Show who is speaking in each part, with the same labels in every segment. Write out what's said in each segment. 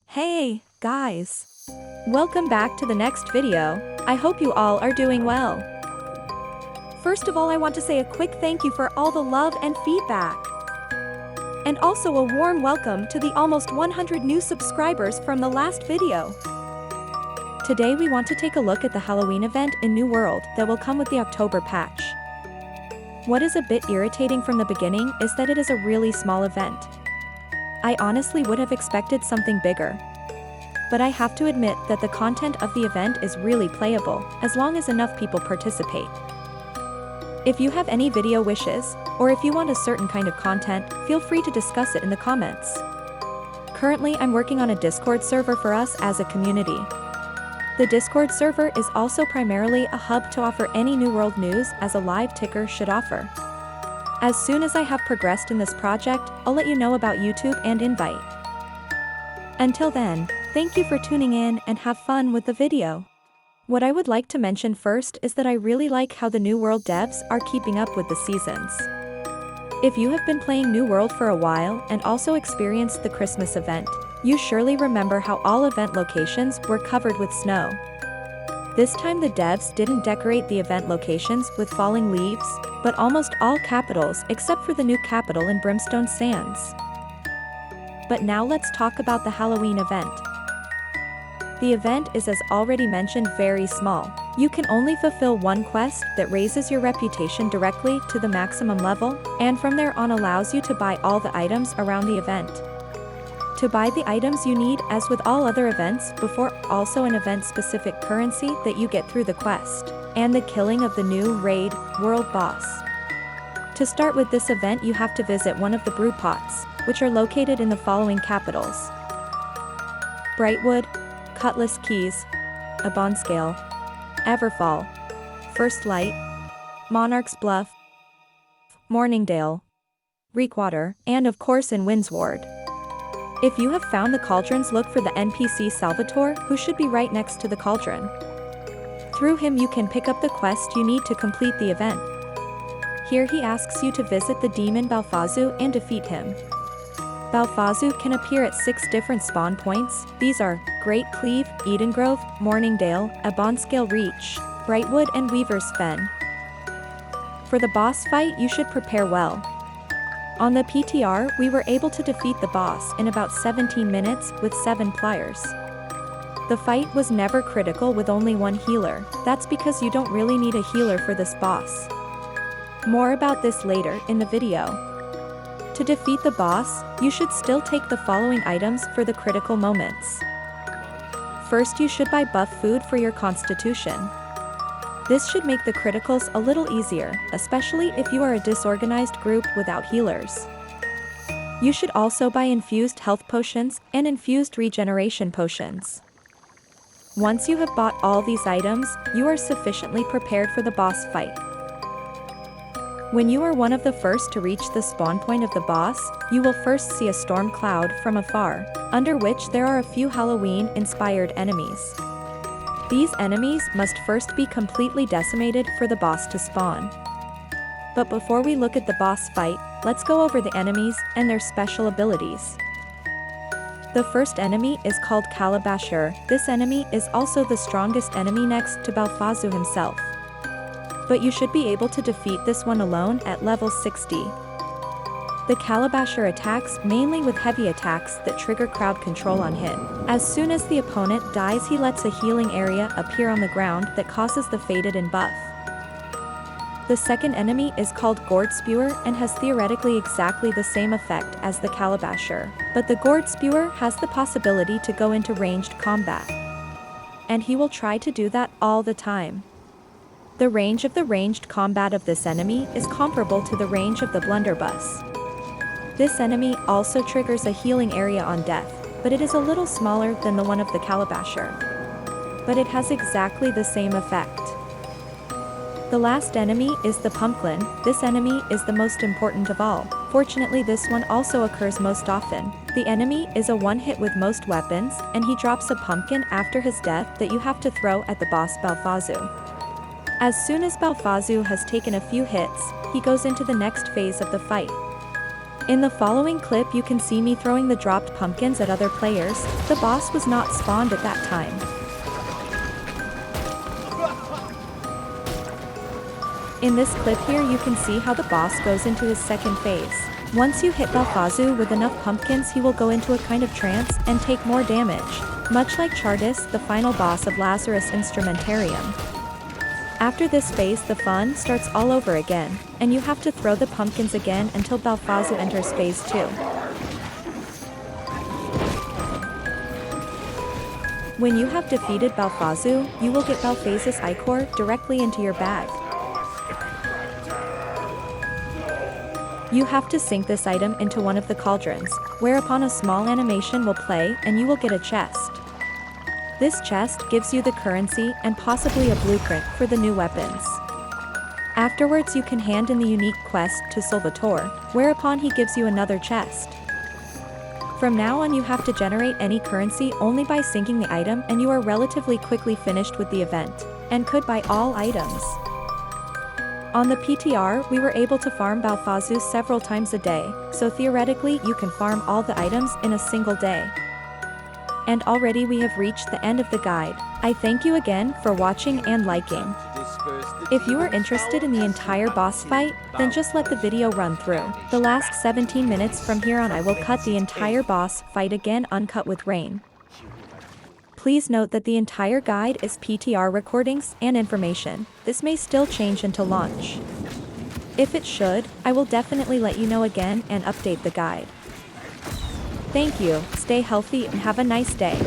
Speaker 1: Hey, guys! Welcome back to the next video. I hope you all are doing well. First of all, I want to say a quick thank you for all the love and feedback. And also a warm welcome to the almost 100 new subscribers from the last video. Today we want to take a look at the Halloween event in New World that will come with the October patch. What is a bit irritating from the beginning is that it is a really small event. I honestly would have expected something bigger. But I have to admit that the content of the event is really playable, as long as enough people participate. If you have any video wishes, or if you want a certain kind of content, feel free to discuss it in the comments. Currently I'm working on a Discord server for us as a community. The Discord server is also primarily a hub to offer any New World news as a live ticker should offer. As soon as I have progressed in this project, I'll let you know about YouTube and invite. Until then, thank you for tuning in and have fun with the video. What I would like to mention first is that I really like how the New World devs are keeping up with the seasons. If you have been playing New World for a while and also experienced the Christmas event, you surely remember how all event locations were covered with snow. This time the devs didn't decorate the event locations with falling leaves, but almost all capitals except for the new capital in Brimstone Sands. But now let's talk about the Halloween event. The event is, as already mentioned, very small. You can only fulfill one quest that raises your reputation directly to the maximum level, and from there on allows you to buy all the items around the event. To buy the items you need, as with all other events before, also an event-specific currency that you get through the quest, and the killing of the new raid world boss. To start with this event you have to visit one of the Brewpots, which are located in the following capitals: Brightwood, Cutlass Keys, Abonscale, Everfall, First Light, Monarch's Bluff, Morningdale, Reekwater, and of course in Windsward. If you have found the cauldrons, look for the NPC Salvatore, who should be right next to the cauldron. Through him you can pick up the quest you need to complete the event. Here he asks you to visit the demon Baalphazu and defeat him. Baalphazu can appear at 6 different spawn points. These are Great Cleave, Edengrove, Morningdale, Abonscale Reach, Brightwood and Weaver's Fen. For the boss fight you should prepare well. On the PTR we were able to defeat the boss in about 17 minutes with 7 pliers. The fight was never critical with only one healer. That's because you don't really need a healer for this boss. More about this later in the video. To defeat the boss, you should still take the following items for the critical moments. First, you should buy buff food for your constitution. This should make the criticals a little easier, especially if you are a disorganized group without healers. You should also buy infused health potions and infused regeneration potions. Once you have bought all these items, you are sufficiently prepared for the boss fight. When you are one of the first to reach the spawn point of the boss, you will first see a storm cloud from afar, under which there are a few Halloween-inspired enemies. These enemies must first be completely decimated for the boss to spawn. But before we look at the boss fight, let's go over the enemies and their special abilities. The first enemy is called Calabasher. This enemy is also the strongest enemy next to Baalphazu himself. But you should be able to defeat this one alone at level 60. The Calabasher attacks mainly with heavy attacks that trigger crowd control on hit. As soon as the opponent dies he lets a healing area appear on the ground that causes the faded and buff. The second enemy is called Gourd Spewer and has theoretically exactly the same effect as the Calabasher, but the Gourd Spewer has the possibility to go into ranged combat. And he will try to do that all the time. The range of the ranged combat of this enemy is comparable to the range of the blunderbuss. This enemy also triggers a healing area on death, but it is a little smaller than the one of the Calabasher. But it has exactly the same effect. The last enemy is the Pumpkin. This enemy is the most important of all, Fortunately, this one also occurs most often. The enemy is a one-hit with most weapons, and he drops a pumpkin after his death that you have to throw at the boss Baalphazu. As soon as Baalphazu has taken a few hits, he goes into the next phase of the fight. In the following clip you can see me throwing the dropped pumpkins at other players. The boss was not spawned at that time. In this clip here you can see how the boss goes into his second phase. Once you hit Baalphazu with enough pumpkins, he will go into a kind of trance and take more damage, much like Chartis, the final boss of Lazarus Instrumentarium. After this phase the fun starts all over again, and you have to throw the pumpkins again until Baalphazu enters phase 2. When you have defeated Baalphazu, you will get Baalphazus ichor directly into your bag. You have to sink this item into one of the cauldrons, whereupon a small animation will play and you will get a chest. This chest gives you the currency and possibly a blueprint for the new weapons. Afterwards you can hand in the unique quest to Salvatore, whereupon he gives you another chest. From now on you have to generate any currency only by sinking the item, and you are relatively quickly finished with the event, and could buy all items. On the PTR, we were able to farm Baalphazu several times a day, so theoretically you can farm all the items in a single day. And already we have reached the end of the guide. I thank you again for watching and liking. If you are interested in the entire boss fight, then just let the video run through. The last 17 minutes from here on I will cut the entire boss fight again uncut with rain. Please note that the entire guide is PTR recordings and information. This may still change until launch. If it should, I will definitely let you know again and update the guide. Thank you, stay healthy and have a nice day.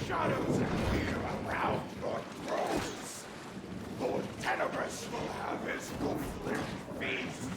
Speaker 2: Shadows appear around your throats. Lord Tenebris will have his complete feast.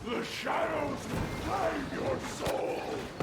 Speaker 2: The shadows will claim your soul!